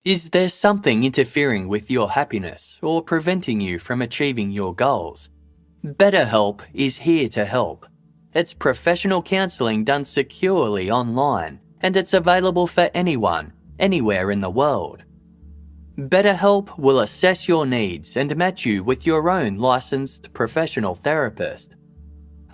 Is there something interfering with your happiness or preventing you from achieving your goals? BetterHelp is here to help. It's professional counselling done securely online, and it's available for anyone, anywhere in the world. BetterHelp will assess your needs and match you with your own licensed professional therapist.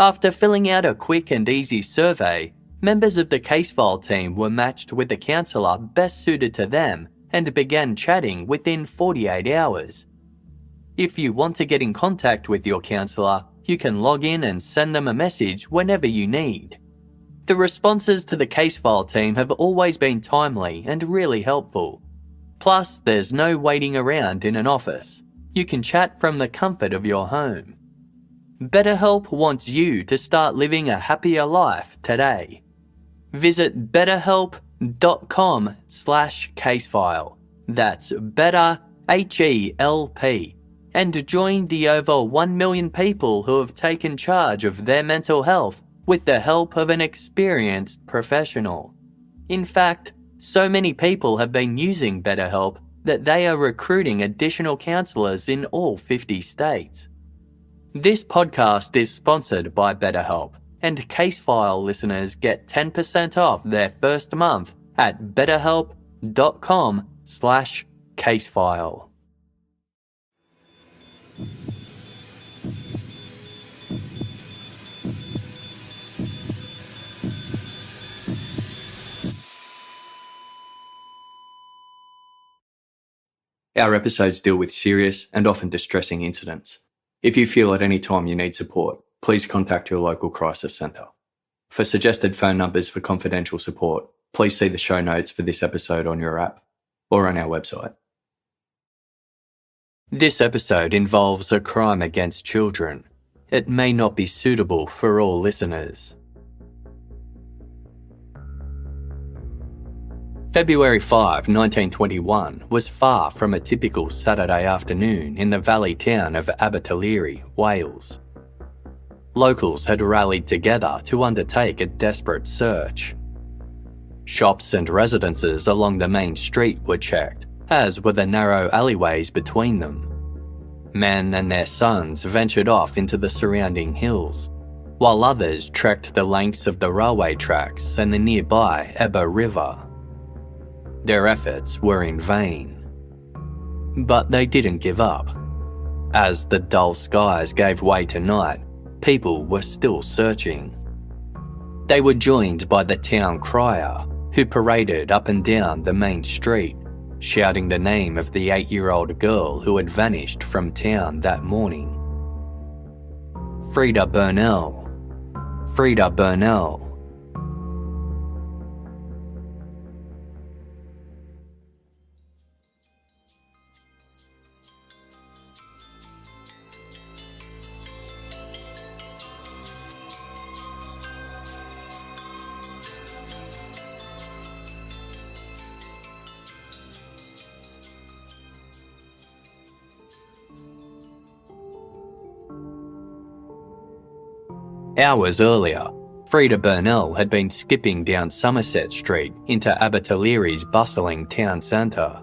After filling out a quick and easy survey, members of the Casefile team were matched with the counsellor best suited to them and began chatting within 48 hours. If you want to get in contact with your counsellor, you can log in and send them a message whenever you need. The responses to the Casefile team have always been timely and really helpful. Plus, there's no waiting around in an office. You can chat from the comfort of your home. BetterHelp wants you to start living a happier life today. Visit betterhelp.com/casefile. That's better, HELP. And join the over 1 million people who have taken charge of their mental health with the help of an experienced professional. In fact, so many people have been using BetterHelp that they are recruiting additional counsellors in all 50 states. This podcast is sponsored by BetterHelp, and Casefile listeners get 10% off their first month at betterhelp.com/casefile. Our episodes deal with serious and often distressing incidents. If you feel at any time you need support, please contact your local crisis centre. For suggested phone numbers for confidential support, please see the show notes for this episode on your app or on our website. This episode involves a crime against children. It may not be suitable for all listeners. February 5, 1921 was far from a typical Saturday afternoon in the valley town of Abertillery, Wales. Locals had rallied together to undertake a desperate search. Shops and residences along the main street were checked, as were the narrow alleyways between them. Men and their sons ventured off into the surrounding hills, while others trekked the lengths of the railway tracks and the nearby Ebba River. Their efforts were in vain. But they didn't give up. As the dull skies gave way to night, people were still searching. They were joined by the town crier, who paraded up and down the main street, shouting the name of the 8-year-old girl who had vanished from town that morning. Freda Burnell. Freda Burnell. Hours earlier, Freda Burnell had been skipping down Somerset Street into Abertillery's bustling town centre.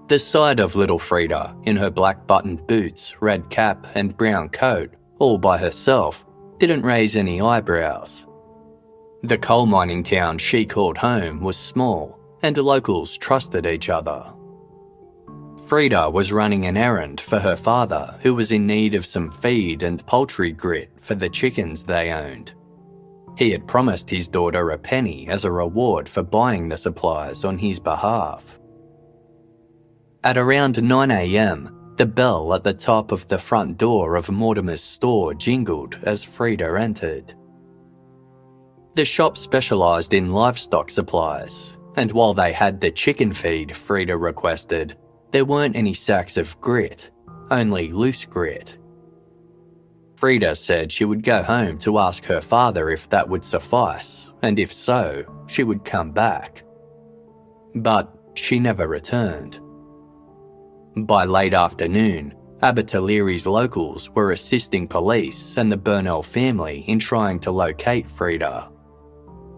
The sight of little Freda in her black buttoned boots, red cap and brown coat, all by herself, didn't raise any eyebrows. The coal mining town she called home was small, and locals trusted each other. Freda was running an errand for her father, who was in need of some feed and poultry grit for the chickens they owned. He had promised his daughter a penny as a reward for buying the supplies on his behalf. At around 9 a.m, the bell at the top of the front door of Mortimer's store jingled as Freda entered. The shop specialised in livestock supplies, and while they had the chicken feed Freda requested, there weren't any sacks of grit, only loose grit. Freda said she would go home to ask her father if that would suffice, and if so, she would come back. But she never returned. By late afternoon, Abertillery's locals were assisting police and the Burnell family in trying to locate Freda.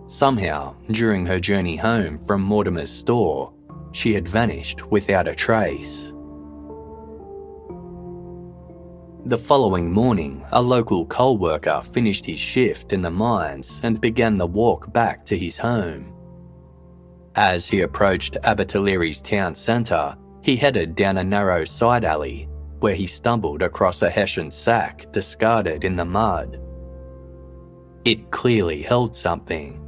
Somehow, during her journey home from Mortimer's store, she had vanished without a trace. The following morning, a local coal worker finished his shift in the mines and began the walk back to his home. As he approached Abertillery's town centre, he headed down a narrow side alley where he stumbled across a Hessian sack discarded in the mud. It clearly held something.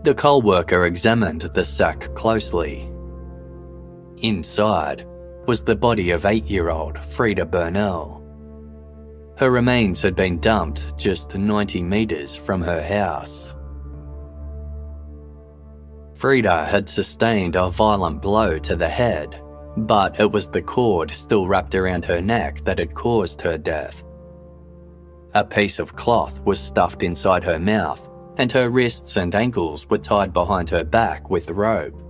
The coal worker examined the sack closely. Inside was the body of 8-year-old Freda Burnell. Her remains had been dumped just 90 metres from her house. Freda had sustained a violent blow to the head, but it was the cord still wrapped around her neck that had caused her death. A piece of cloth was stuffed inside her mouth, and her wrists and ankles were tied behind her back with rope.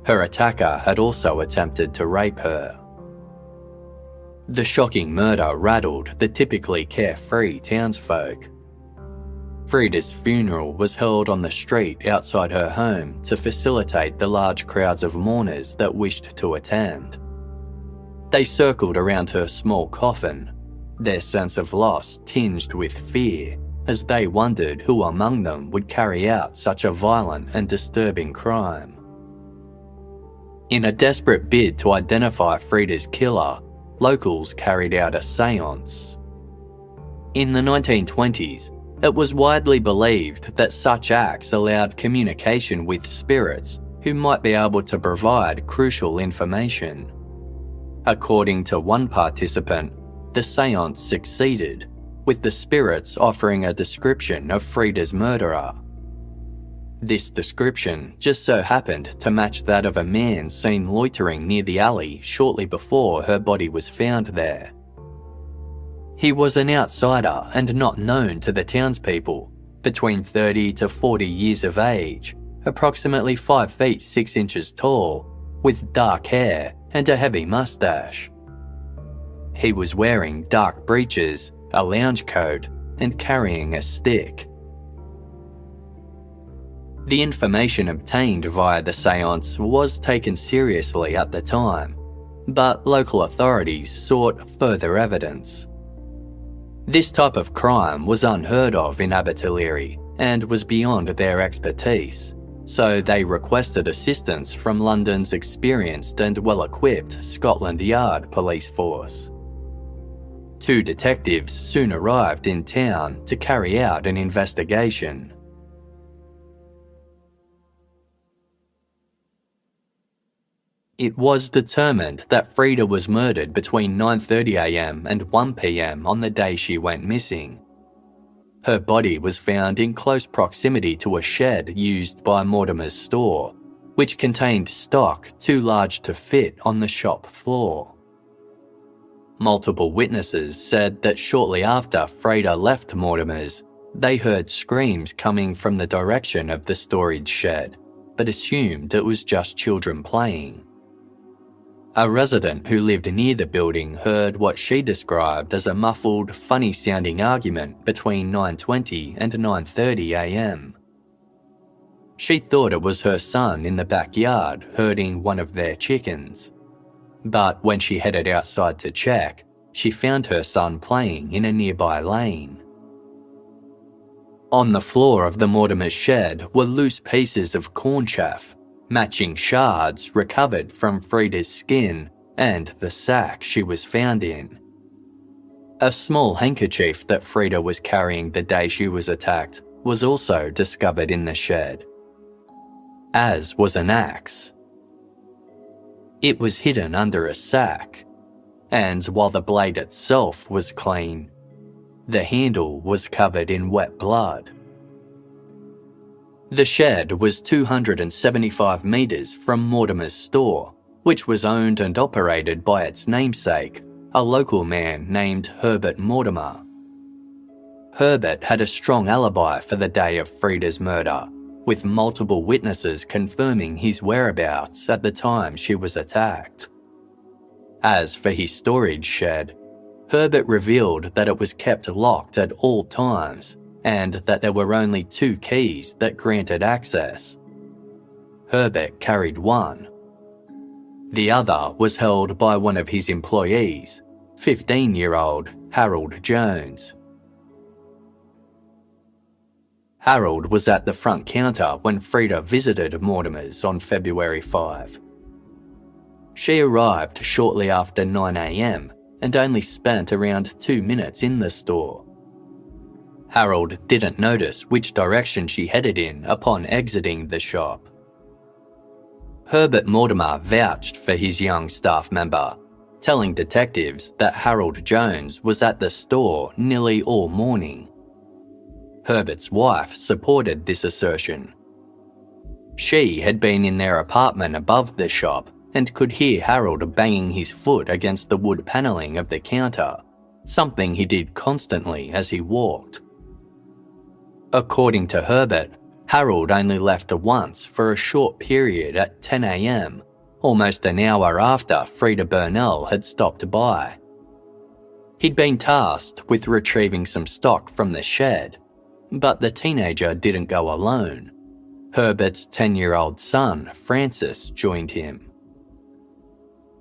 Her attacker had also attempted to rape her. The shocking murder rattled the typically carefree townsfolk. Freda's funeral was held on the street outside her home to facilitate the large crowds of mourners that wished to attend. They circled around her small coffin, their sense of loss tinged with fear as they wondered who among them would carry out such a violent and disturbing crime. In a desperate bid to identify Freda's killer, locals carried out a séance. In the 1920s, it was widely believed that such acts allowed communication with spirits who might be able to provide crucial information. According to one participant, the séance succeeded, with the spirits offering a description of Freda's murderer. This description just so happened to match that of a man seen loitering near the alley shortly before her body was found there. He was an outsider and not known to the townspeople, between 30 to 40 years of age, approximately 5 feet 6 inches tall, with dark hair and a heavy mustache. He was wearing dark breeches, a lounge coat, and carrying a stick. The information obtained via the séance was taken seriously at the time, but local authorities sought further evidence. This type of crime was unheard of in Abertillery and was beyond their expertise, so they requested assistance from London's experienced and well-equipped Scotland Yard police force. 2 detectives soon arrived in town to carry out an investigation. It was determined that Freda was murdered between 9:30 a.m. and 1 p.m. on the day she went missing. Her body was found in close proximity to a shed used by Mortimer's store, which contained stock too large to fit on the shop floor. Multiple witnesses said that shortly after Freda left Mortimer's, they heard screams coming from the direction of the storage shed, but assumed it was just children playing. A resident who lived near the building heard what she described as a muffled, funny-sounding argument between 9:20 and 9:30 a.m. She thought it was her son in the backyard herding one of their chickens. But when she headed outside to check, she found her son playing in a nearby lane. On the floor of the Mortimer shed were loose pieces of corn chaff, matching shards recovered from Freda's skin and the sack she was found in. A small handkerchief that Freda was carrying the day she was attacked was also discovered in the shed, as was an axe. It was hidden under a sack, and while the blade itself was clean, the handle was covered in wet blood. The shed was 275 metres from Mortimer's store, which was owned and operated by its namesake, a local man named Herbert Mortimer. Herbert had a strong alibi for the day of Freda's murder, with multiple witnesses confirming his whereabouts at the time she was attacked. As for his storage shed, Herbert revealed that it was kept locked at all times and that there were only 2 keys that granted access. Herbert carried one. The other was held by one of his employees, 15-year-old Harold Jones. Harold was at the front counter when Freda visited Mortimer's on February 5. She arrived shortly after 9 a.m. and only spent around 2 minutes in the store. Harold didn't notice which direction she headed in upon exiting the shop. Herbert Mortimer vouched for his young staff member, telling detectives that Harold Jones was at the store nearly all morning. Herbert's wife supported this assertion. She had been in their apartment above the shop and could hear Harold banging his foot against the wood panelling of the counter, something he did constantly as he walked. According to Herbert, Harold only left once for a short period at 10 a.m., almost an hour after Freda Burnell had stopped by. He'd been tasked with retrieving some stock from the shed, but the teenager didn't go alone. Herbert's 10-year-old son, Francis, joined him.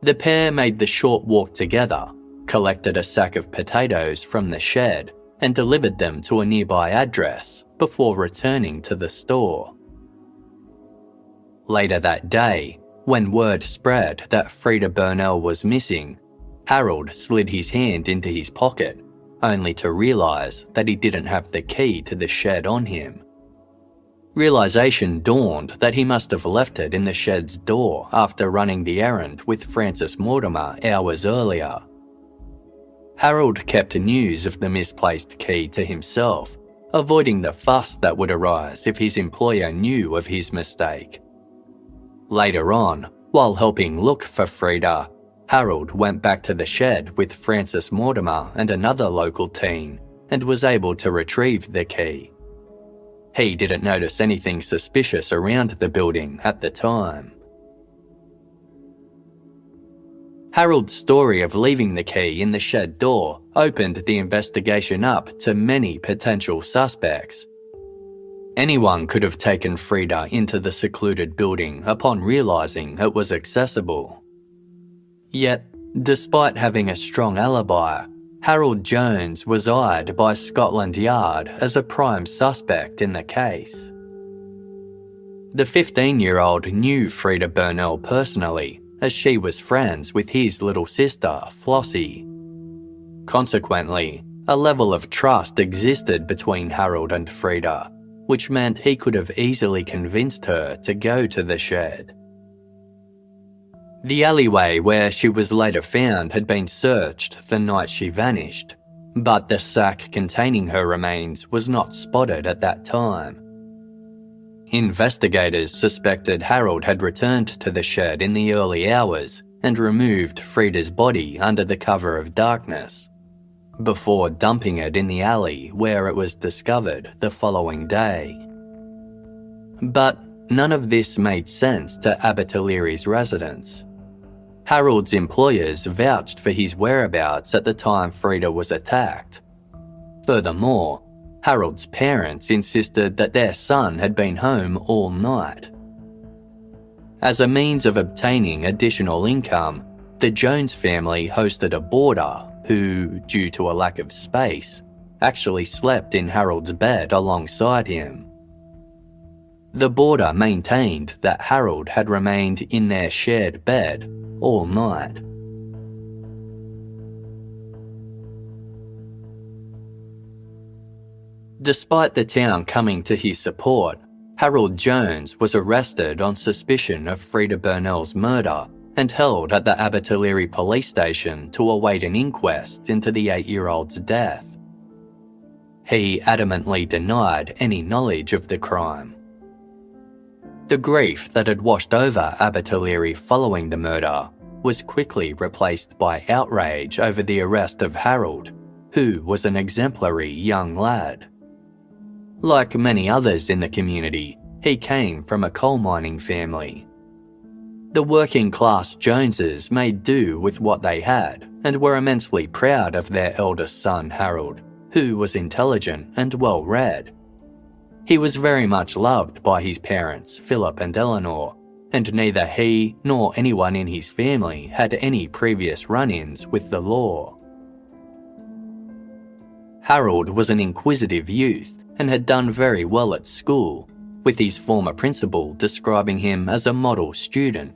The pair made the short walk together, collected a sack of potatoes from the shed, and delivered them to a nearby address before returning to the store. Later that day, when word spread that Freda Burnell was missing, Harold slid his hand into his pocket, only to realise that he didn't have the key to the shed on him. Realisation dawned that he must have left it in the shed's door after running the errand with Francis Mortimer hours earlier. Harold kept news of the misplaced key to himself, avoiding the fuss that would arise if his employer knew of his mistake. Later on, while helping look for Freda, Harold went back to the shed with Francis Mortimer and another local teen and was able to retrieve the key. He didn't notice anything suspicious around the building at the time. Harold's story of leaving the key in the shed door opened the investigation up to many potential suspects. Anyone could have taken Freda into the secluded building upon realising it was accessible. Yet, despite having a strong alibi, Harold Jones was eyed by Scotland Yard as a prime suspect in the case. The 15-year-old knew Freda Burnell personally, as she was friends with his little sister, Flossie. Consequently, a level of trust existed between Harold and Freda, which meant he could have easily convinced her to go to the shed. The alleyway where she was later found had been searched the night she vanished, but the sack containing her remains was not spotted at that time. Investigators suspected Harold had returned to the shed in the early hours and removed Freda's body under the cover of darkness, before dumping it in the alley where it was discovered the following day. But none of this made sense to Abertillery's residents. Harold's employers vouched for his whereabouts at the time Freda was attacked. Furthermore, Harold's parents insisted that their son had been home all night. As a means of obtaining additional income, the Jones family hosted a boarder who, due to a lack of space, actually slept in Harold's bed alongside him. The boarder maintained that Harold had remained in their shared bed all night. Despite the town coming to his support, Harold Jones was arrested on suspicion of Freda Burnell's murder and held at the Abertillery police station to await an inquest into the 8-year-old's death. He adamantly denied any knowledge of the crime. The grief that had washed over Abertillery following the murder was quickly replaced by outrage over the arrest of Harold, who was an exemplary young lad. Like many others in the community, he came from a coal mining family. The working-class Joneses made do with what they had and were immensely proud of their eldest son Harold, who was intelligent and well-read. He was very much loved by his parents, Philip and Eleanor, and neither he nor anyone in his family had any previous run-ins with the law. Harold was an inquisitive youth and had done very well at school, with his former principal describing him as a model student.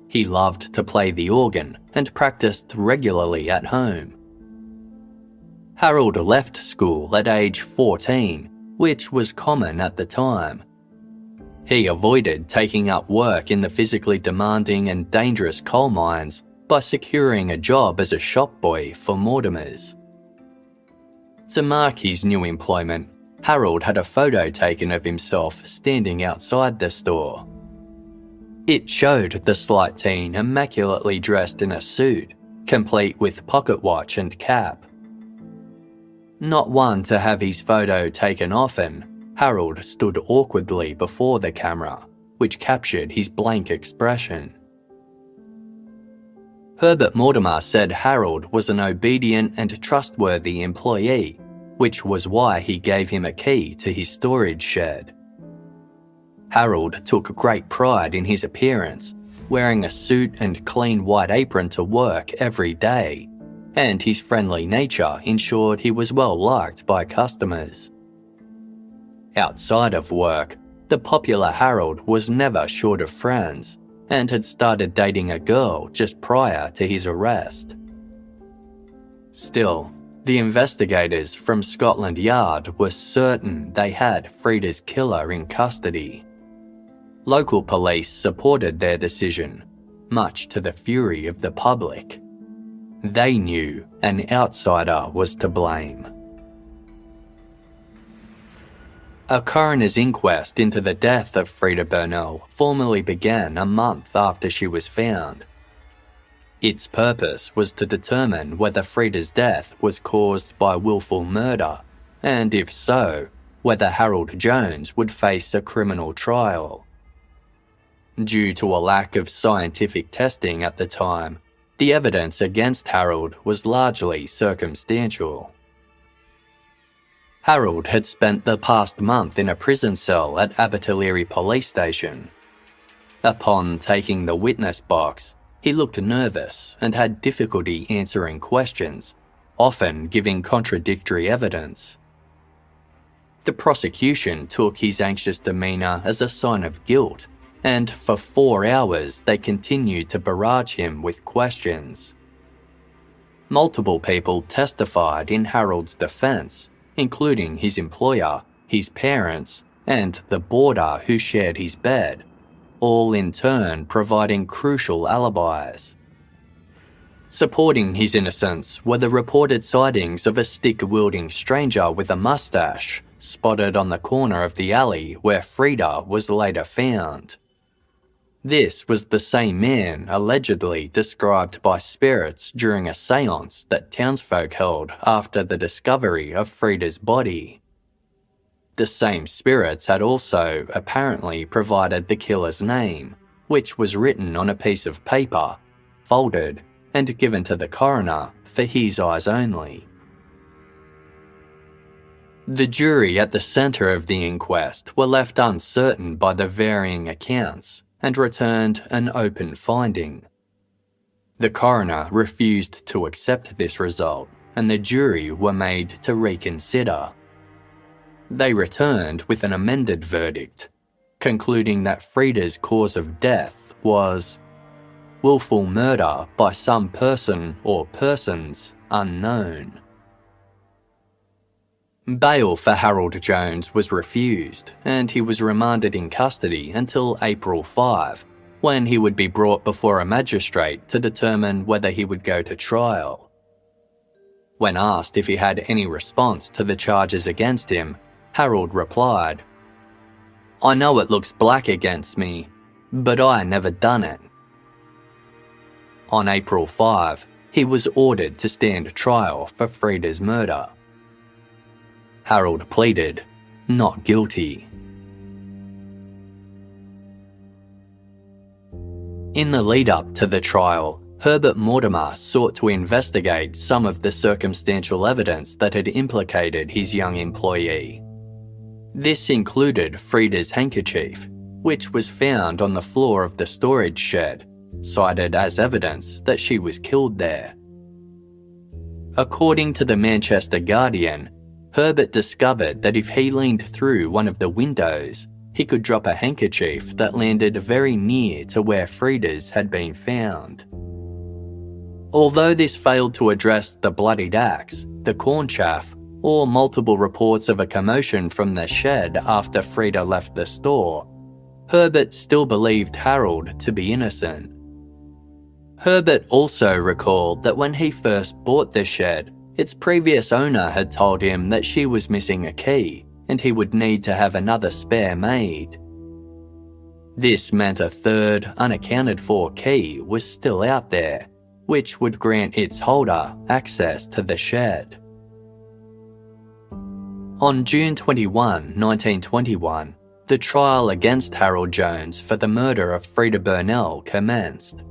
He loved to play the organ and practiced regularly at home. Harold left school at age 14, which was common at the time. He avoided taking up work in the physically demanding and dangerous coal mines by securing a job as a shop boy for Mortimer's. To mark his new employment, Harold had a photo taken of himself standing outside the store. It showed the slight teen immaculately dressed in a suit, complete with pocket watch and cap. Not one to have his photo taken often, Harold stood awkwardly before the camera, which captured his blank expression. Herbert Mortimer said Harold was an obedient and trustworthy employee, which was why he gave him a key to his storage shed. Harold took great pride in his appearance, wearing a suit and clean white apron to work every day, and his friendly nature ensured he was well liked by customers. Outside of work, the popular Harold was never short of friends and had started dating a girl just prior to his arrest. Still, the investigators from Scotland Yard were certain they had Freda's killer in custody. Local police supported their decision, much to the fury of the public. They knew an outsider was to blame. A coroner's inquest into the death of Freda Burnell formally began a month after she was found. Its purpose was to determine whether Freda's death was caused by willful murder, and if so, whether Harold Jones would face a criminal trial. Due to a lack of scientific testing at the time, the evidence against Harold was largely circumstantial. Harold had spent the past month in a prison cell at Abertillery Police Station. Upon taking the witness box, he looked nervous and had difficulty answering questions, often giving contradictory evidence. The prosecution took his anxious demeanour as a sign of guilt, and for 4 hours they continued to barrage him with questions. Multiple people testified in Harold's defence, including his employer, his parents, and the boarder who shared his bed, all in turn providing crucial alibis. Supporting his innocence were the reported sightings of a stick-wielding stranger with a mustache spotted on the corner of the alley where Freda was later found. This was the same man allegedly described by spirits during a séance that townsfolk held after the discovery of Freda's body. The same spirits had also apparently provided the killer's name, which was written on a piece of paper, folded, and given to the coroner for his eyes only. The jury at the centre of the inquest were left uncertain by the varying accounts and returned an open finding. The coroner refused to accept this result, and the jury were made to reconsider. They returned with an amended verdict, concluding that Freda's cause of death was willful murder by some person or persons unknown. Bail for Harold Jones was refused, and he was remanded in custody until April 5, when he would be brought before a magistrate to determine whether he would go to trial. When asked if he had any response to the charges against him, Harold replied, "I know it looks black against me, but I never done it." On April 5, he was ordered to stand trial for Freda's murder. Harold pleaded not guilty. In the lead-up to the trial, Herbert Mortimer sought to investigate some of the circumstantial evidence that had implicated his young employee. This included Freda's handkerchief, which was found on the floor of the storage shed, cited as evidence that she was killed there. According to the Manchester Guardian, Herbert discovered that if he leaned through one of the windows, he could drop a handkerchief that landed very near to where Freda's had been found. Although this failed to address the bloodied axe, the corn chaff, or multiple reports of a commotion from the shed after Freda left the store, Herbert still believed Harold to be innocent. Herbert also recalled that when he first bought the shed, its previous owner had told him that she was missing a key and he would need to have another spare made. This meant a third, unaccounted-for key was still out there, which would grant its holder access to the shed. On June 21, 1921, the trial against Harold Jones for the murder of Freda Burnell commenced.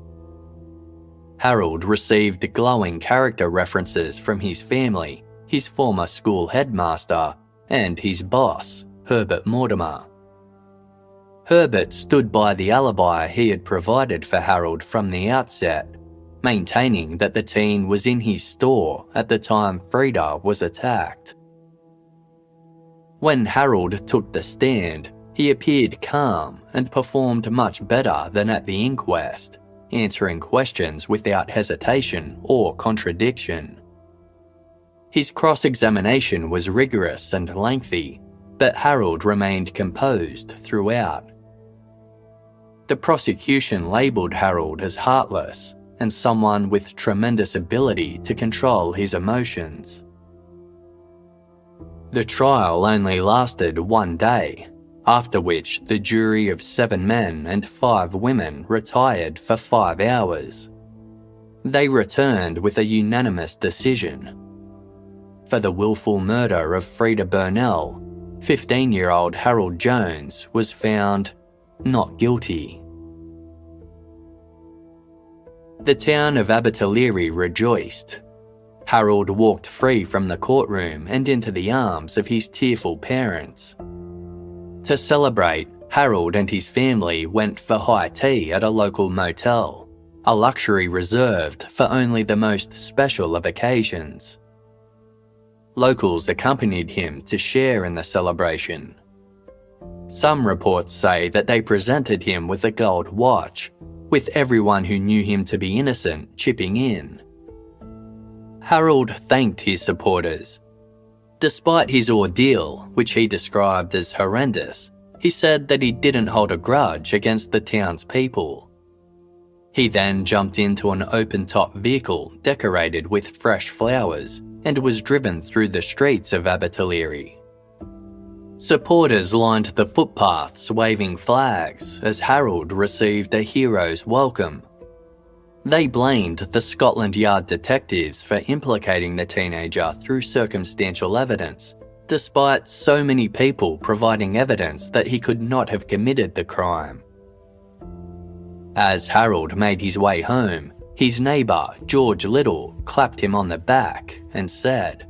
Harold received glowing character references from his family, his former school headmaster, and his boss, Herbert Mortimer. Herbert stood by the alibi he had provided for Harold from the outset, maintaining that the teen was in his store at the time Freda was attacked. When Harold took the stand, he appeared calm and performed much better than at the inquest, answering questions without hesitation or contradiction. His cross-examination was rigorous and lengthy, but Harold remained composed throughout. The prosecution labelled Harold as heartless and someone with tremendous ability to control his emotions. The trial only lasted 1 day, after which the jury of 7 men and 5 women retired for 5 hours. They returned with a unanimous decision. For the willful murder of Freda Burnell, 15-year-old Harold Jones was found not guilty. The town of Abertillery rejoiced. Harold walked free from the courtroom and into the arms of his tearful parents. To celebrate, Harold and his family went for high tea at a local motel, a luxury reserved for only the most special of occasions. Locals accompanied him to share in the celebration. Some reports say that they presented him with a gold watch, with everyone who knew him to be innocent chipping in. Harold thanked his supporters. Despite his ordeal, which he described as horrendous, he said that he didn't hold a grudge against the town's people. He then jumped into an open-top vehicle decorated with fresh flowers and was driven through the streets of Abertillery. Supporters lined the footpaths waving flags as Harold received a hero's welcome. They blamed the Scotland Yard detectives for implicating the teenager through circumstantial evidence, despite so many people providing evidence that he could not have committed the crime. As Harold made his way home, his neighbour, George Little, clapped him on the back and said,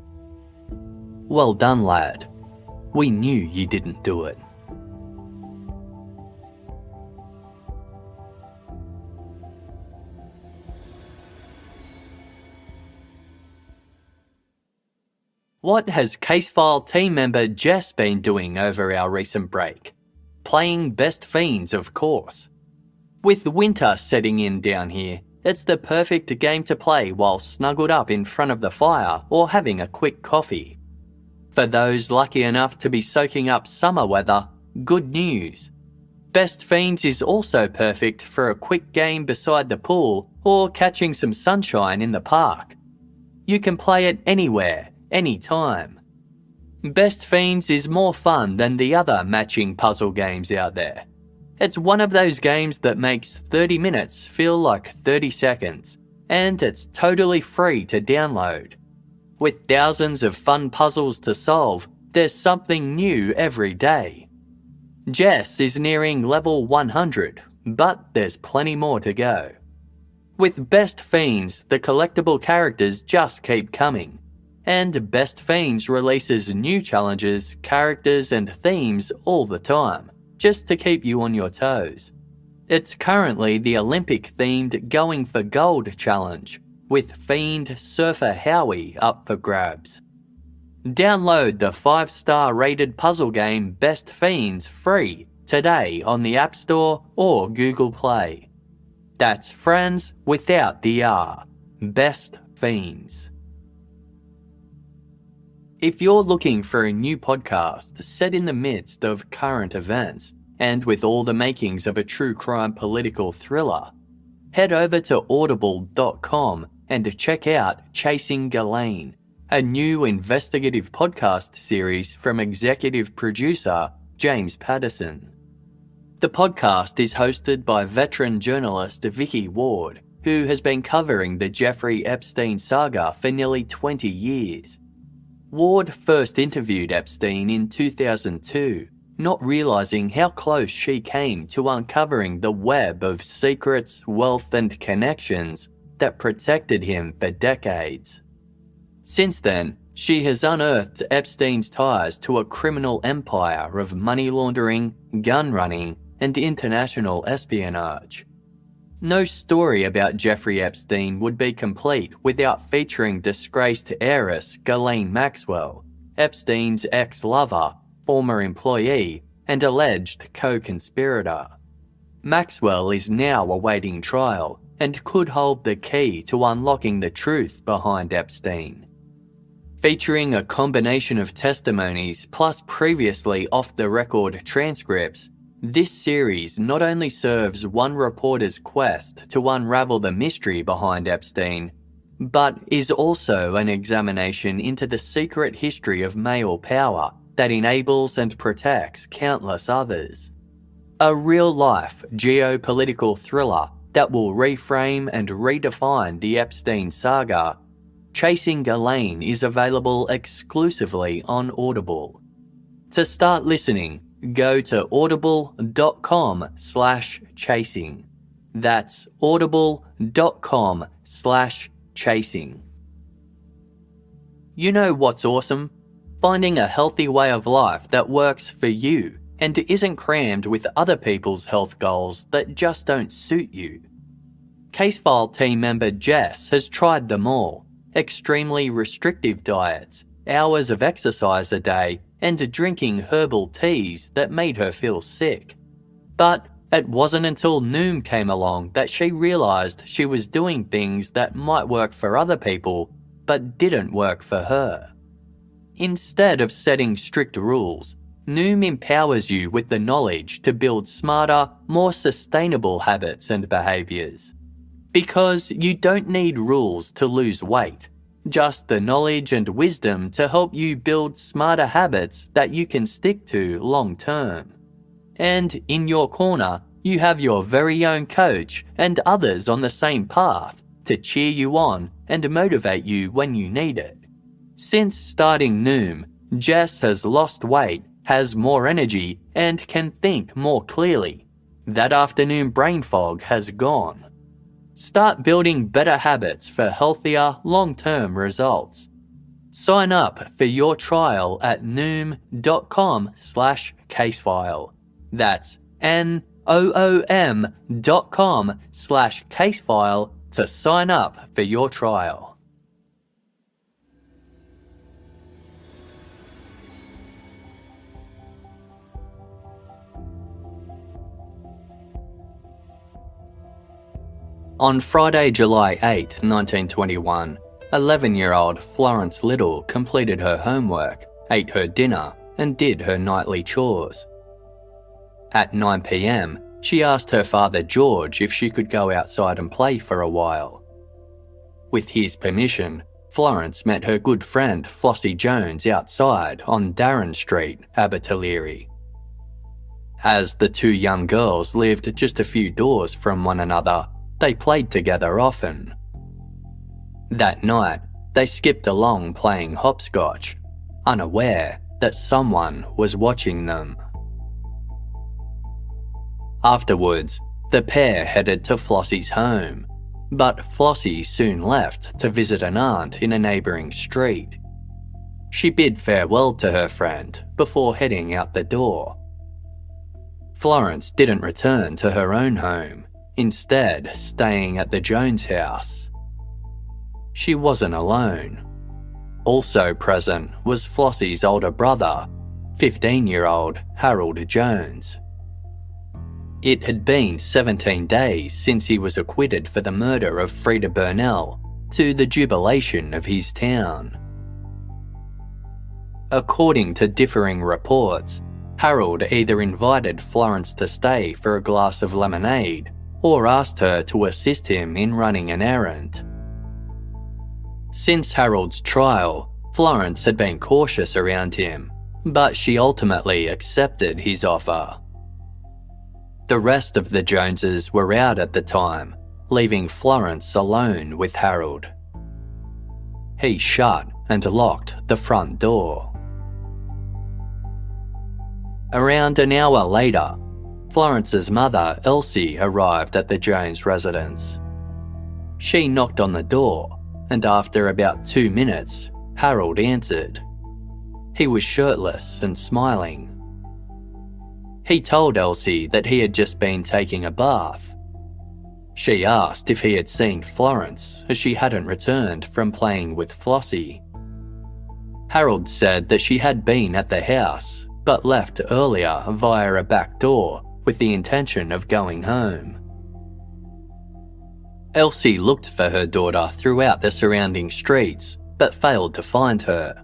"Well done, lad. We knew you didn't do it." What has Casefile team member Jess been doing over our recent break? Playing Best Fiends, of course. With winter setting in down here, it's the perfect game to play while snuggled up in front of the fire or having a quick coffee. For those lucky enough to be soaking up summer weather, good news. Best Fiends is also perfect for a quick game beside the pool or catching some sunshine in the park. You can play it anywhere, anytime. Best Fiends is more fun than the other matching puzzle games out there. It's one of those games that makes 30 minutes feel like 30 seconds, and it's totally free to download. With thousands of fun puzzles to solve, there's something new every day. Jess is nearing level 100, but there's plenty more to go. With Best Fiends, the collectible characters just keep coming. And Best Fiends releases new challenges, characters and themes all the time, just to keep you on your toes. It's currently the Olympic-themed Going for Gold challenge, with Fiend Surfer Howie up for grabs. Download the 5-star rated puzzle game Best Fiends free today on the App Store or Google Play. That's friends without the R. Best Fiends. If you're looking for a new podcast set in the midst of current events and with all the makings of a true crime political thriller, head over to audible.com and check out Chasing Ghislaine, a new investigative podcast series from executive producer James Patterson. The podcast is hosted by veteran journalist Vicky Ward, who has been covering the Jeffrey Epstein saga for nearly 20 years. Ward first interviewed Epstein in 2002, not realising how close she came to uncovering the web of secrets, wealth and connections that protected him for decades. Since then, she has unearthed Epstein's ties to a criminal empire of money laundering, gun running, and international espionage. No story about Jeffrey Epstein would be complete without featuring disgraced heiress Ghislaine Maxwell, Epstein's ex-lover, former employee, and alleged co-conspirator. Maxwell is now awaiting trial and could hold the key to unlocking the truth behind Epstein. Featuring a combination of testimonies plus previously off-the-record transcripts, this series not only serves one reporter's quest to unravel the mystery behind Epstein, but is also an examination into the secret history of male power that enables and protects countless others. A real-life geopolitical thriller that will reframe and redefine the Epstein saga, Chasing Ghislaine is available exclusively on Audible. To start listening, go to audible.com/chasing. That's audible.com/chasing. You know what's awesome? Finding a healthy way of life that works for you and isn't crammed with other people's health goals that just don't suit you. Casefile team member Jess has tried them all: extremely restrictive diets, hours of exercise a day, and drinking herbal teas that made her feel sick. But it wasn't until Noom came along that she realised she was doing things that might work for other people, but didn't work for her. Instead of setting strict rules, Noom empowers you with the knowledge to build smarter, more sustainable habits and behaviours. Because you don't need rules to lose weight, just the knowledge and wisdom to help you build smarter habits that you can stick to long term. And in your corner, you have your very own coach and others on the same path to cheer you on and motivate you when you need it. Since starting Noom, Jess has lost weight, has more energy, and can think more clearly. That afternoon brain fog has gone. Start building better habits for healthier, long-term results. Sign up for your trial at noom.com/casefile. That's NOOM.com/casefile to sign up for your trial. On Friday, July 8, 1921, 11-year-old Florence Little completed her homework, ate her dinner, and did her nightly chores. At 9 p.m, she asked her father George if she could go outside and play for a while. With his permission, Florence met her good friend Flossie Jones outside on Darren Street, Abertillery. As the two young girls lived just a few doors from one another, they played together often. That night, they skipped along playing hopscotch, unaware that someone was watching them. Afterwards, the pair headed to Flossie's home, but Flossie soon left to visit an aunt in a neighbouring street. She bid farewell to her friend before heading out the door. Florence didn't return to her own home, instead staying at the Jones house. She wasn't alone. Also present was Flossie's older brother, 15-year-old Harold Jones. It had been 17 days since he was acquitted for the murder of Freda Burnell, to the jubilation of his town. According to differing reports, Harold either invited Florence to stay for a glass of lemonade or asked her to assist him in running an errand. Since Harold's trial, Florence had been cautious around him, but she ultimately accepted his offer. The rest of the Joneses were out at the time, leaving Florence alone with Harold. He shut and locked the front door. Around an hour later, Florence's mother, Elsie, arrived at the Jones residence. She knocked on the door, and after about 2 minutes, Harold answered. He was shirtless and smiling. He told Elsie that he had just been taking a bath. She asked if he had seen Florence, as she hadn't returned from playing with Flossie. Harold said that she had been at the house, but left earlier via a back door with the intention of going home. Elsie looked for her daughter throughout the surrounding streets, but failed to find her.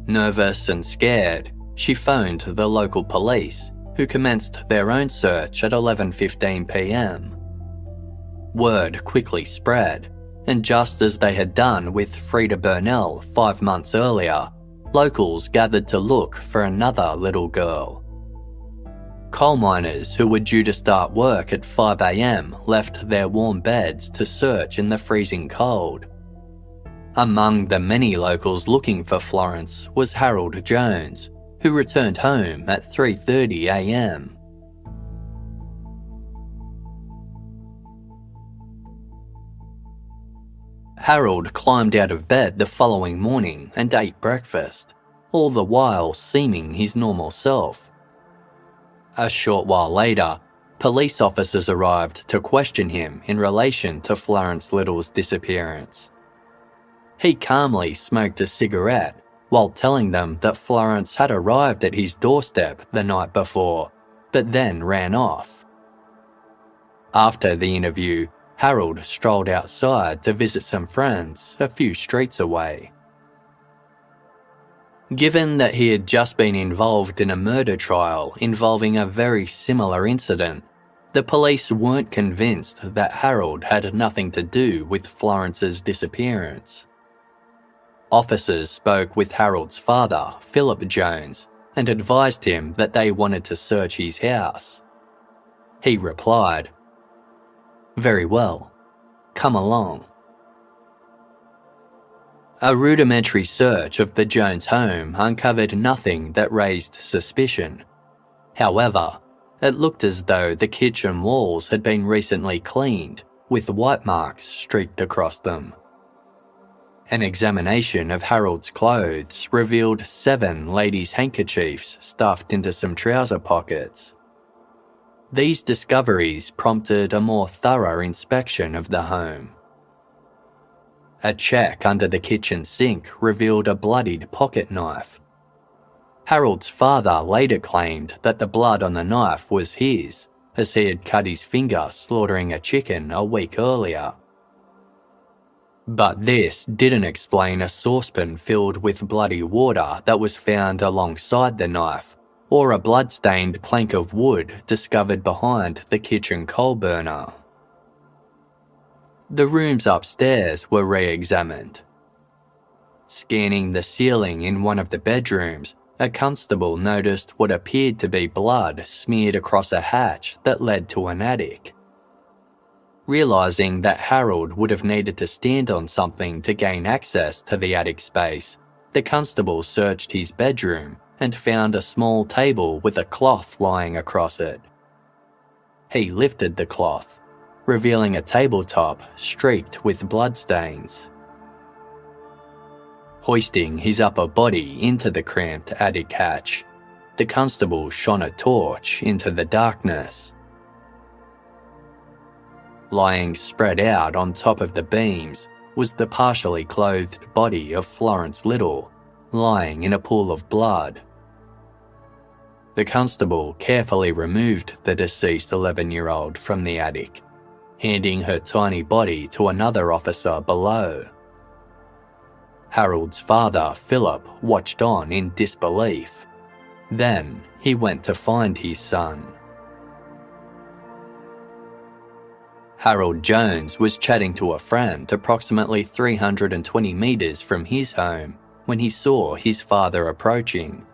Nervous and scared, she phoned the local police, who commenced their own search at 11:15 p.m. Word quickly spread, and just as they had done with Freda Burnell 5 months earlier, locals gathered to look for another little girl. Coal miners who were due to start work at 5 a.m. left their warm beds to search in the freezing cold. Among the many locals looking for Florence was Harold Jones, who returned home at 3:30 a.m. Harold climbed out of bed the following morning and ate breakfast, all the while seeming his normal self. A short while later, police officers arrived to question him in relation to Florence Little's disappearance. He calmly smoked a cigarette while telling them that Florence had arrived at his doorstep the night before, but then ran off. After the interview, Harold strolled outside to visit some friends a few streets away. Given that he had just been involved in a murder trial involving a very similar incident, the police weren't convinced that Harold had nothing to do with Florence's disappearance. Officers spoke with Harold's father, Philip Jones, and advised him that they wanted to search his house. He replied, "Very well, come along." A rudimentary search of the Jones home uncovered nothing that raised suspicion. However, it looked as though the kitchen walls had been recently cleaned, with white marks streaked across them. An examination of Harold's clothes revealed 7 ladies' handkerchiefs stuffed into some trouser pockets. These discoveries prompted a more thorough inspection of the home. A check under the kitchen sink revealed a bloodied pocket knife. Harold's father later claimed that the blood on the knife was his, as he had cut his finger slaughtering a chicken a week earlier. But this didn't explain a saucepan filled with bloody water that was found alongside the knife, or a blood-stained plank of wood discovered behind the kitchen coal burner. The rooms upstairs were re-examined. Scanning the ceiling in one of the bedrooms, a constable noticed what appeared to be blood smeared across a hatch that led to an attic. Realising that Harold would have needed to stand on something to gain access to the attic space, the constable searched his bedroom and found a small table with a cloth lying across it. He lifted the cloth, revealing a tabletop streaked with bloodstains. Hoisting his upper body into the cramped attic hatch, the constable shone a torch into the darkness. Lying spread out on top of the beams was the partially clothed body of Florence Little, lying in a pool of blood. The constable carefully removed the deceased 11-year-old from the attic, handing her tiny body to another officer below. Harold's father, Philip, watched on in disbelief. Then he went to find his son. Harold Jones was chatting to a friend approximately 320 metres from his home when he saw his father approaching.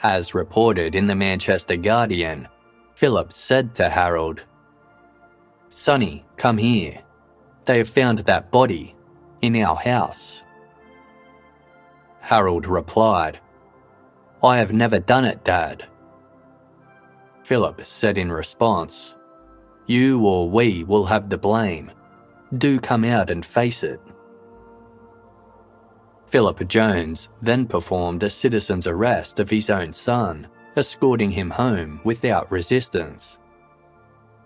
As reported in the Manchester Guardian, Philip said to Harold, "Sonny, come here. They have found that body in our house." Harold replied, "I have never done it, Dad." Philip said in response, "You or we will have the blame. Do come out and face it." Philip Jones then performed a citizen's arrest of his own son, escorting him home without resistance.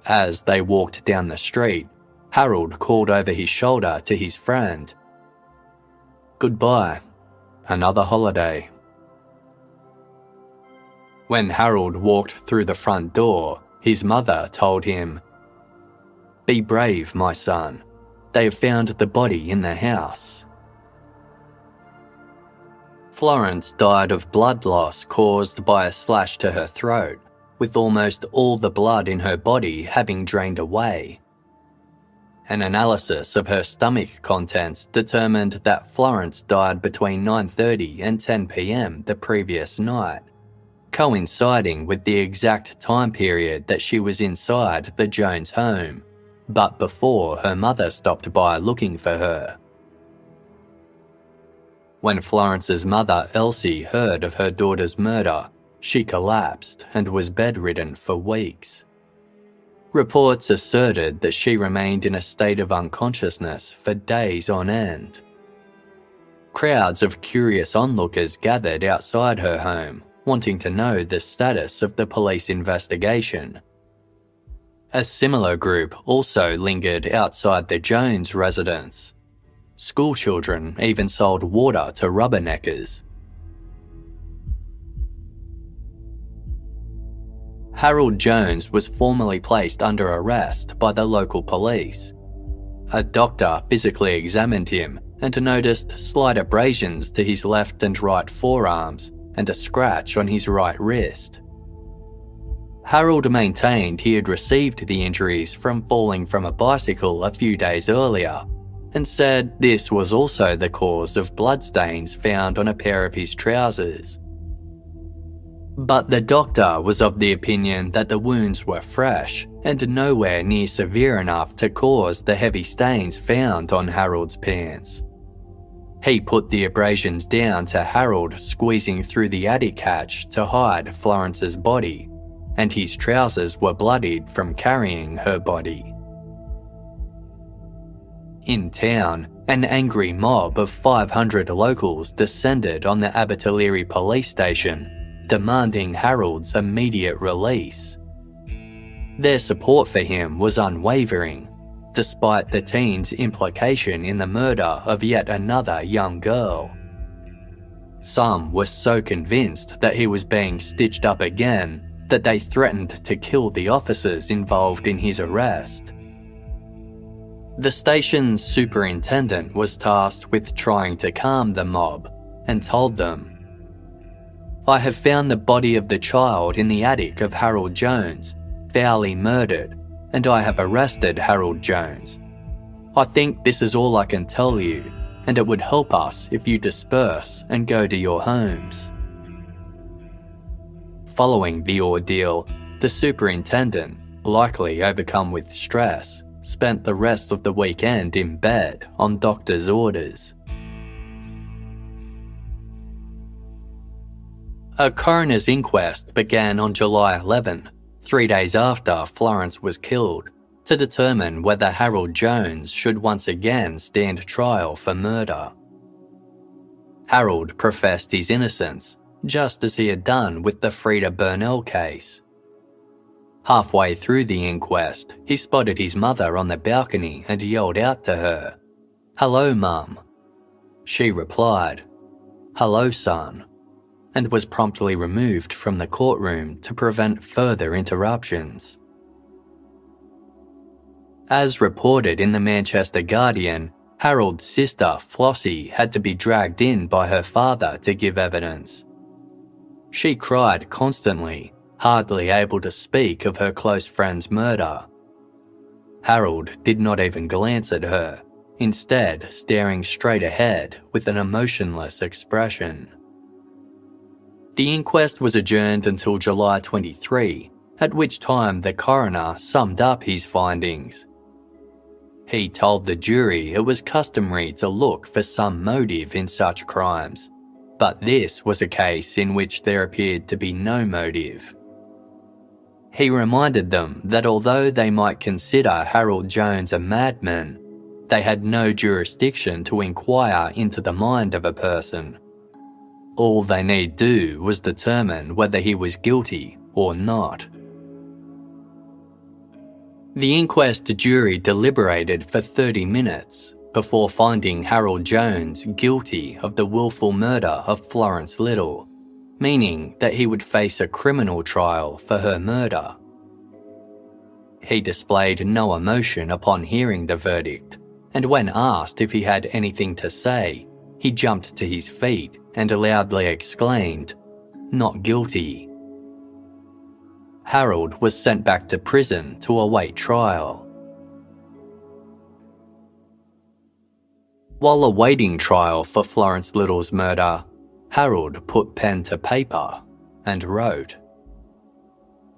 As they walked down the street, Harold called over his shoulder to his friend, "Goodbye, another holiday." When Harold walked through the front door, his mother told him, "Be brave, my son. They have found the body in the house." Florence died of blood loss caused by a slash to her throat, with almost all the blood in her body having drained away. An analysis of her stomach contents determined that Florence died between 9:30 and 10 p.m. the previous night, coinciding with the exact time period that she was inside the Jones home, but before her mother stopped by looking for her. When Florence's mother, Elsie, heard of her daughter's murder, she collapsed and was bedridden for weeks. Reports asserted that she remained in a state of unconsciousness for days on end. Crowds of curious onlookers gathered outside her home, wanting to know the status of the police investigation. A similar group also lingered outside the Jones residence. Schoolchildren even sold water to rubberneckers. Harold Jones was formally placed under arrest by the local police. A doctor physically examined him and noticed slight abrasions to his left and right forearms and a scratch on his right wrist. Harold maintained he had received the injuries from falling from a bicycle a few days earlier, and said this was also the cause of bloodstains found on a pair of his trousers. But the doctor was of the opinion that the wounds were fresh and nowhere near severe enough to cause the heavy stains found on Harold's pants. He put the abrasions down to Harold squeezing through the attic hatch to hide Florence's body, and his trousers were bloodied from carrying her body. In town, an angry mob of 500 locals descended on the Abertillery police station, demanding Harold's immediate release. Their support for him was unwavering, despite the teen's implication in the murder of yet another young girl. Some were so convinced that he was being stitched up again that they threatened to kill the officers involved in his arrest. The station's superintendent was tasked with trying to calm the mob and told them, "I have found the body of the child in the attic of Harold Jones, foully murdered, and I have arrested Harold Jones. I think this is all I can tell you, and it would help us if you disperse and go to your homes." Following the ordeal, the superintendent, likely overcome with stress, spent the rest of the weekend in bed on doctor's orders. A coroner's inquest began on July 11, 3 days after Florence was killed, to determine whether Harold Jones should once again stand trial for murder. Harold professed his innocence, just as he had done with the Freda Burnell case. Halfway through the inquest, he spotted his mother on the balcony and yelled out to her, "Hello, Mum." She replied, "Hello, son," and was promptly removed from the courtroom to prevent further interruptions. As reported in the Manchester Guardian, Harold's sister, Flossie, had to be dragged in by her father to give evidence. She cried constantly, hardly able to speak of her close friend's murder. Harold did not even glance at her, instead staring straight ahead with an emotionless expression. The inquest was adjourned until July 23, at which time the coroner summed up his findings. He told the jury it was customary to look for some motive in such crimes, but this was a case in which there appeared to be no motive. He reminded them that although they might consider Harold Jones a madman, they had no jurisdiction to inquire into the mind of a person. All they need do was determine whether he was guilty or not. The inquest jury deliberated for 30 minutes before finding Harold Jones guilty of the willful murder of Florence Little, meaning that he would face a criminal trial for her murder. He displayed no emotion upon hearing the verdict, and when asked if he had anything to say, he jumped to his feet and loudly exclaimed, "Not guilty." Harold was sent back to prison to await trial. While awaiting trial for Florence Little's murder, Harold put pen to paper and wrote,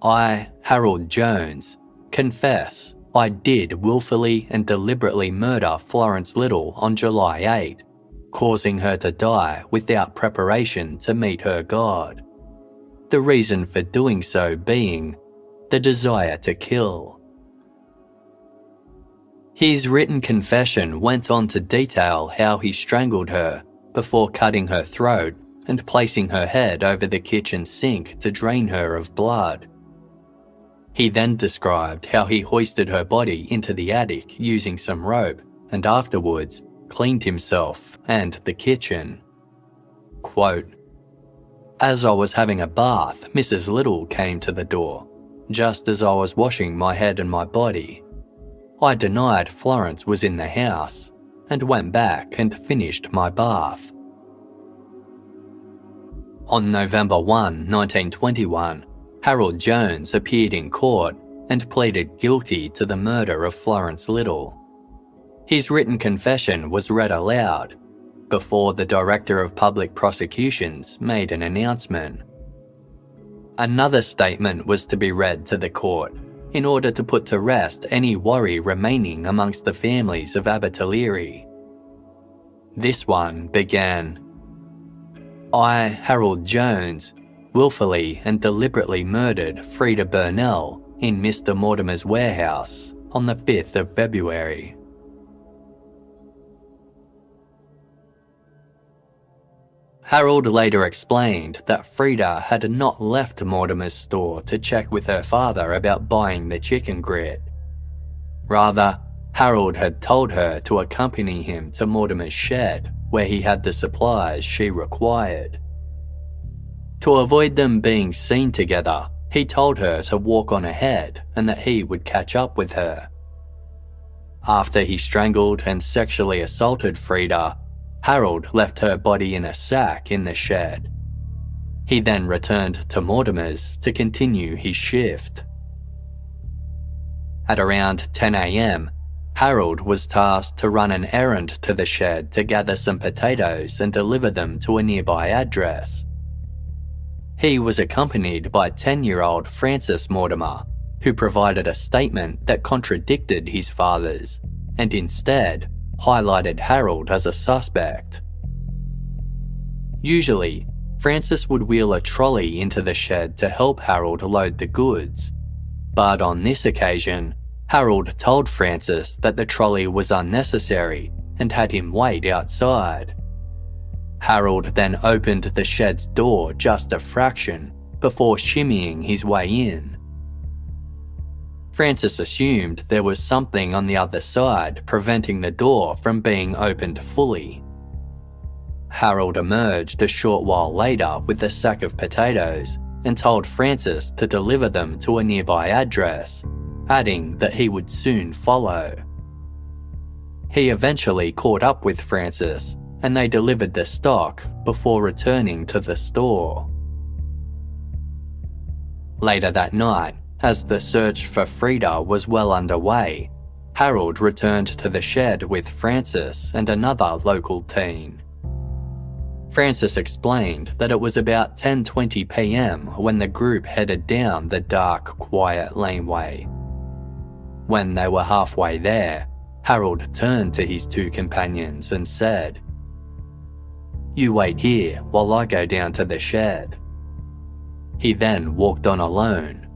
"I, Harold Jones, confess I did willfully and deliberately murder Florence Little on July 8, causing her to die without preparation to meet her God. The reason for doing so being the desire to kill." His written confession went on to detail how he strangled her before cutting her throat and placing her head over the kitchen sink to drain her of blood. He then described how he hoisted her body into the attic using some rope and afterwards cleaned himself and the kitchen. Quote, "As I was having a bath, Mrs. Little came to the door, just as I was washing my head and my body. I denied Florence was in the house and went back and finished my bath." On November 1, 1921, Harold Jones appeared in court and pleaded guilty to the murder of Florence Little. His written confession was read aloud before the Director of Public Prosecutions made an announcement. Another statement was to be read to the court in order to put to rest any worry remaining amongst the families of Abbottaleary. This one began, "I, Harold Jones, willfully and deliberately murdered Freda Burnell in Mr. Mortimer's warehouse on the 5th of February. Harold later explained that Freda had not left Mortimer's store to check with her father about buying the chicken grit. Rather, Harold had told her to accompany him to Mortimer's shed where he had the supplies she required. To avoid them being seen together, he told her to walk on ahead and that he would catch up with her. After he strangled and sexually assaulted Freda, Harold left her body in a sack in the shed. He then returned to Mortimer's to continue his shift. At around 10 a.m, Harold was tasked to run an errand to the shed to gather some potatoes and deliver them to a nearby address. He was accompanied by 10-year-old Francis Mortimer, who provided a statement that contradicted his father's, and instead highlighted Harold as a suspect. Usually, Francis would wheel a trolley into the shed to help Harold load the goods, but on this occasion, Harold told Francis that the trolley was unnecessary and had him wait outside. Harold then opened the shed's door just a fraction before shimmying his way in. Francis assumed there was something on the other side preventing the door from being opened fully. Harold emerged a short while later with a sack of potatoes and told Francis to deliver them to a nearby address, adding that he would soon follow. He eventually caught up with Francis and they delivered the stock before returning to the store. Later that night, as the search for Freda was well underway, Harold returned to the shed with Francis and another local teen. Francis explained that it was about 10:20 p.m. when the group headed down the dark, quiet laneway. When they were halfway there, Harold turned to his two companions and said, "You wait here while I go down to the shed." He then walked on alone.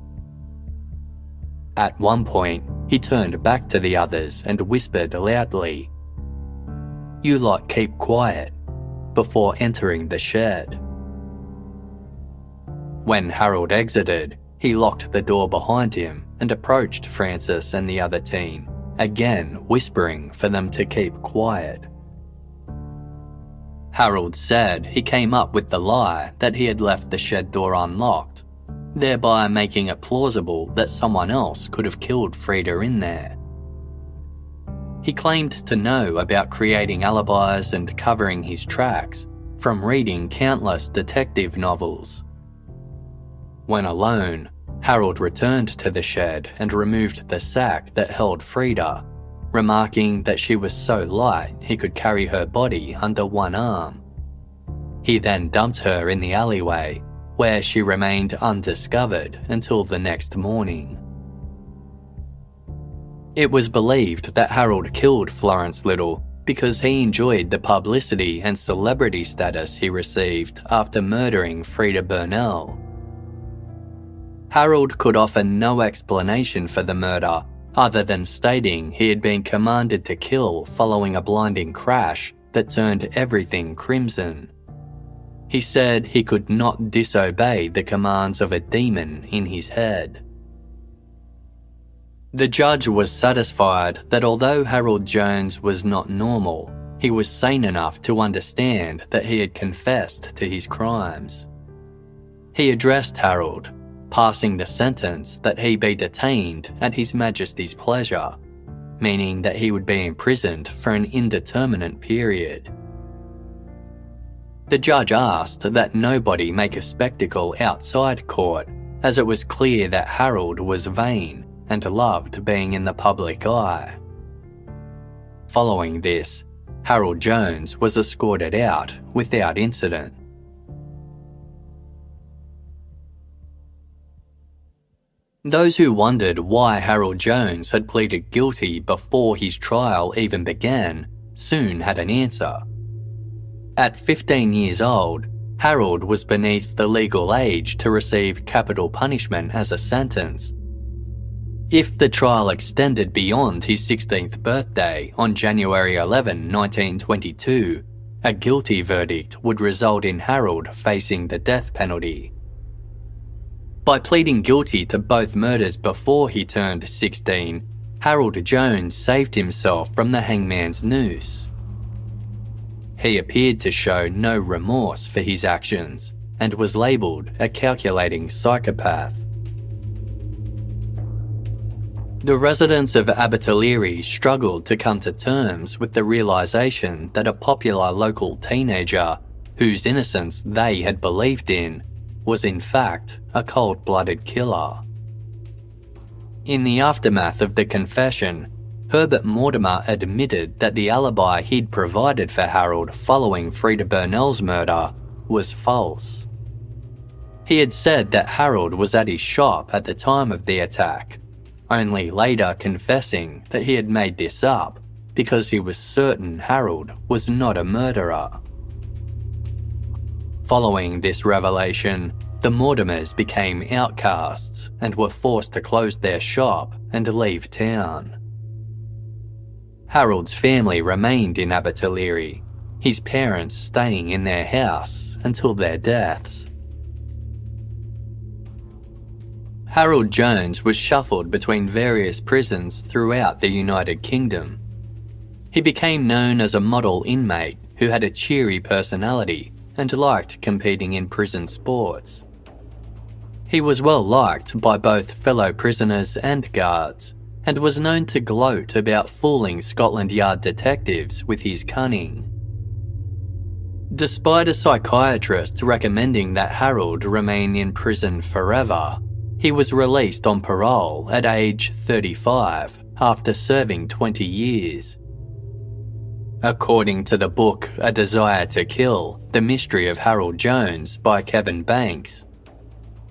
At one point, he turned back to the others and whispered loudly, "You lot keep quiet," before entering the shed. When Harold exited, he locked the door behind him and approached Francis and the other teen, again whispering for them to keep quiet. Harold said he came up with the lie that he had left the shed door unlocked, thereby making it plausible that someone else could have killed Freda in there. He claimed to know about creating alibis and covering his tracks from reading countless detective novels. When alone, Harold returned to the shed and removed the sack that held Freda, remarking that she was so light he could carry her body under one arm. He then dumped her in the alleyway, where she remained undiscovered until the next morning. It was believed that Harold killed Florence Little because he enjoyed the publicity and celebrity status he received after murdering Freda Burnell. Harold could offer no explanation for the murder other than stating he had been commanded to kill following a blinding crash that turned everything crimson. He said he could not disobey the commands of a demon in his head. The judge was satisfied that although Harold Jones was not normal, he was sane enough to understand that he had confessed to his crimes. He addressed Harold, passing the sentence that he be detained at His Majesty's pleasure, meaning that he would be imprisoned for an indeterminate period. The judge asked that nobody make a spectacle outside court, as it was clear that Harold was vain and loved being in the public eye. Following this, Harold Jones was escorted out without incident. Those who wondered why Harold Jones had pleaded guilty before his trial even began soon had an answer. At 15 years old, Harold was beneath the legal age to receive capital punishment as a sentence. If the trial extended beyond his 16th birthday on January 11, 1922, a guilty verdict would result in Harold facing the death penalty. By pleading guilty to both murders before he turned 16, Harold Jones saved himself from the hangman's noose. He appeared to show no remorse for his actions and was labelled a calculating psychopath. The residents of Abertillery struggled to come to terms with the realisation that a popular local teenager, whose innocence they had believed in, was in fact a cold-blooded killer. In the aftermath of the confession, Herbert Mortimer admitted that the alibi he'd provided for Harold following Freda Burnell's murder was false. He had said that Harold was at his shop at the time of the attack, only later confessing that he had made this up because he was certain Harold was not a murderer. Following this revelation, the Mortimers became outcasts and were forced to close their shop and leave town. Harold's family remained in Abertillery, his parents staying in their house until their deaths. Harold Jones was shuffled between various prisons throughout the United Kingdom. He became known as a model inmate who had a cheery personality and liked competing in prison sports. He was well liked by both fellow prisoners and guards, and was known to gloat about fooling Scotland Yard detectives with his cunning. Despite a psychiatrist recommending that Harold remain in prison forever, he was released on parole at age 35 after serving 20 years. According to the book A Desire to Kill, The Mystery of Harold Jones by Kevin Banks,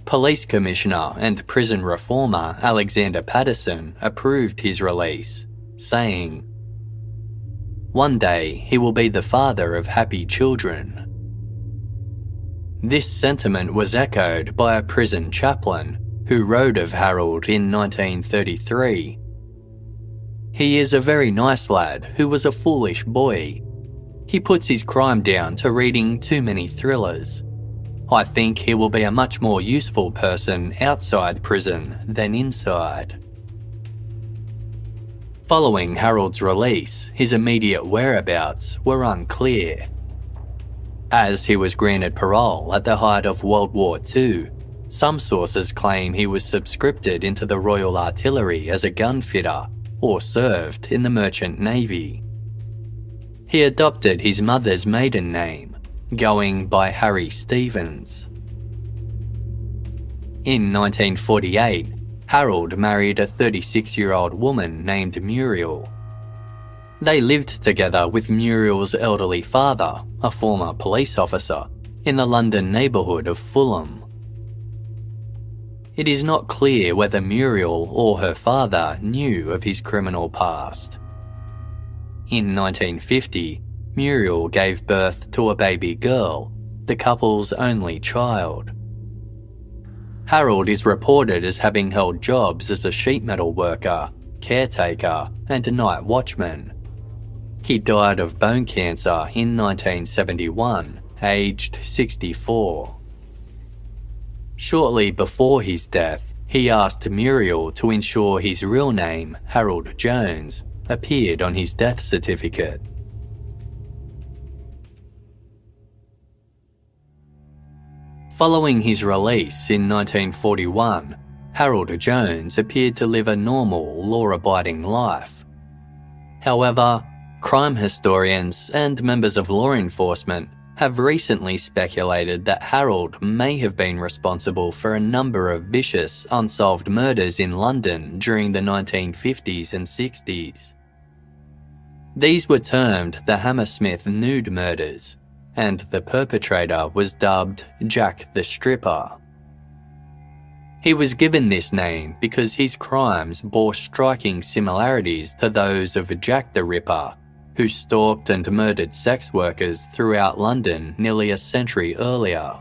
Police Commissioner and prison reformer Alexander Patterson approved his release, saying, "One day he will be the father of happy children." This sentiment was echoed by a prison chaplain who wrote of Harold in 1933. "He is a very nice lad who was a foolish boy. He puts his crime down to reading too many thrillers. I think he will be a much more useful person outside prison than inside." Following Harold's release, his immediate whereabouts were unclear. As he was granted parole at the height of World War II, some sources claim he was subscripted into the Royal Artillery as a gunfitter or served in the Merchant Navy. He adopted his mother's maiden name, going by Harry Stevens. In 1948, Harold married a 36-year-old woman named Muriel. They lived together with Muriel's elderly father, a former police officer, in the London neighbourhood of Fulham. It is not clear whether Muriel or her father knew of his criminal past. In 1950, Muriel gave birth to a baby girl, the couple's only child. Harold is reported as having held jobs as a sheet metal worker, caretaker, and a night watchman. He died of bone cancer in 1971, aged 64. Shortly before his death, he asked Muriel to ensure his real name, Harold Jones, appeared on his death certificate. Following his release in 1941, Harold Jones appeared to live a normal, law-abiding life. However, crime historians and members of law enforcement have recently speculated that Harold may have been responsible for a number of vicious, unsolved murders in London during the 1950s and 60s. These were termed the Hammersmith Nude Murders, and the perpetrator was dubbed Jack the Stripper. He was given this name because his crimes bore striking similarities to those of Jack the Ripper, who stalked and murdered sex workers throughout London nearly a century earlier.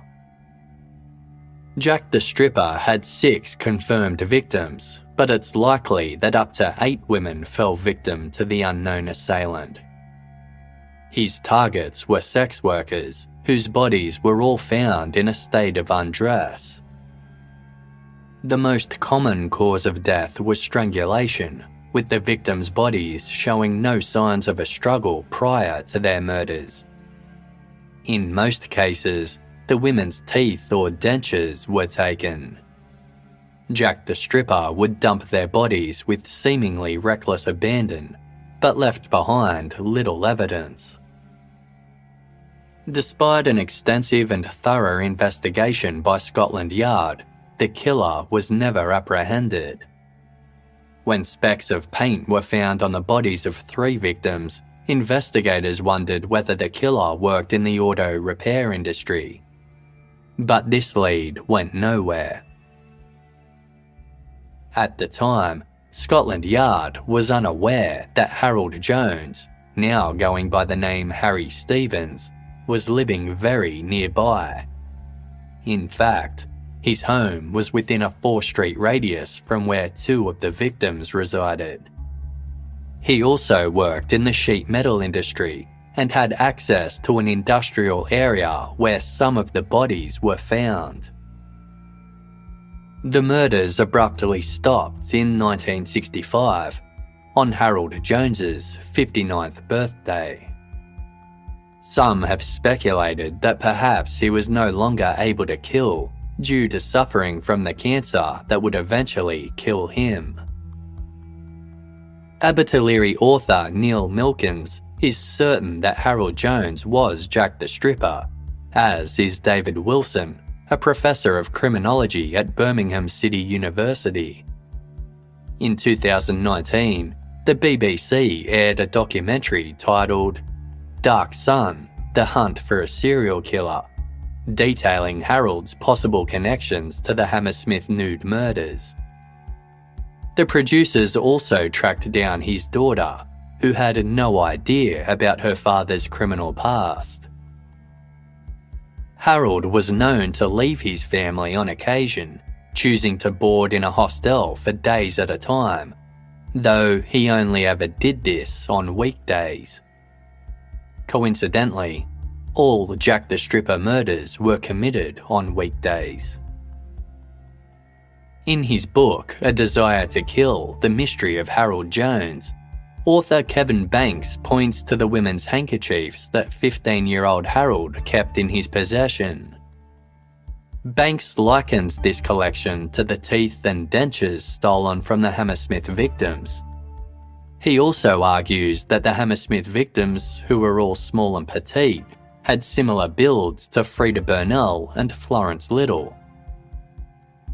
Jack the Stripper had 6 confirmed victims, but it's likely that up to 8 women fell victim to the unknown assailant. His targets were sex workers, whose bodies were all found in a state of undress. The most common cause of death was strangulation, with the victims' bodies showing no signs of a struggle prior to their murders. In most cases, the women's teeth or dentures were taken. Jack the Stripper would dump their bodies with seemingly reckless abandon, but left behind little evidence. Despite an extensive and thorough investigation by Scotland Yard, the killer was never apprehended. When specks of paint were found on the bodies of 3 victims, investigators wondered whether the killer worked in the auto repair industry. But this lead went nowhere. At the time, Scotland Yard was unaware that Harold Jones, now going by the name Harry Stevens, was living very nearby. In fact, his home was within a 4-street radius from where 2 of the victims resided. He also worked in the sheet metal industry and had access to an industrial area where some of the bodies were found. The murders abruptly stopped in 1965, on Harold Jones's 59th birthday. Some have speculated that perhaps he was no longer able to kill due to suffering from the cancer that would eventually kill him. Abertillery author Neil Milkins is certain that Harold Jones was Jack the Stripper, as is David Wilson, a professor of criminology at Birmingham City University. In 2019, the BBC aired a documentary titled Dark Sun: The Hunt for a Serial Killer, detailing Harold's possible connections to the Hammersmith nude murders. The producers also tracked down his daughter, who had no idea about her father's criminal past. Harold was known to leave his family on occasion, choosing to board in a hostel for days at a time, though he only ever did this on weekdays. Coincidentally, all Jack the Stripper murders were committed on weekdays. In his book, A Desire to Kill: The Mystery of Harold Jones, author Kevin Banks points to the women's handkerchiefs that 15-year-old Harold kept in his possession. Banks likens this collection to the teeth and dentures stolen from the Hammersmith victims. He also argues that the Hammersmith victims, who were all small and petite, had similar builds to Freda Burnell and Florence Little.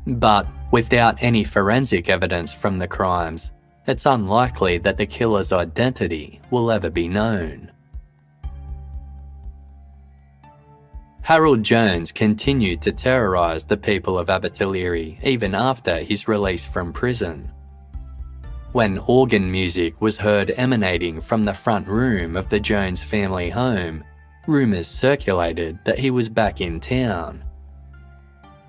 But without any forensic evidence from the crimes, it's unlikely that the killer's identity will ever be known. Harold Jones continued to terrorise the people of Abertillery even after his release from prison. When organ music was heard emanating from the front room of the Jones family home, rumours circulated that he was back in town.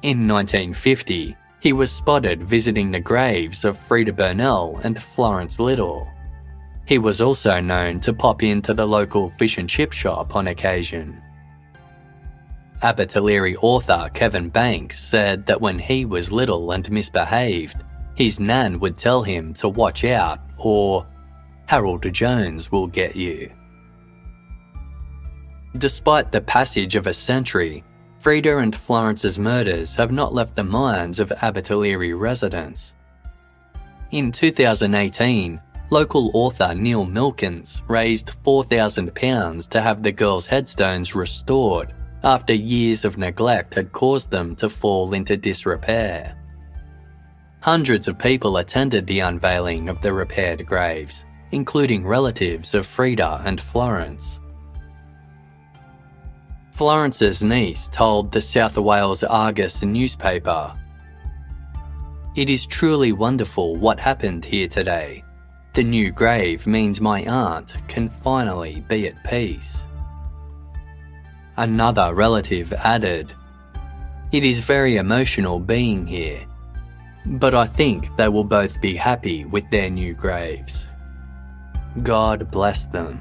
In 1950, he was spotted visiting the graves of Freda Burnell and Florence Little. He was also known to pop into the local fish and chip shop on occasion. Abertillery author Kevin Banks said that when he was little and misbehaved, his nan would tell him to watch out, or Harold Jones will get you. Despite the passage of a century, Freda and Florence's murders have not left the minds of Abertillery residents. In 2018, local author Neil Milkins raised £4,000 to have the girls' headstones restored after years of neglect had caused them to fall into disrepair. Hundreds of people attended the unveiling of the repaired graves, including relatives of Freda and Florence. Florence's niece told the South Wales Argus newspaper, "It is truly wonderful what happened here today. The new grave means my aunt can finally be at peace." Another relative added, "It is very emotional being here, but I think they will both be happy with their new graves. God bless them."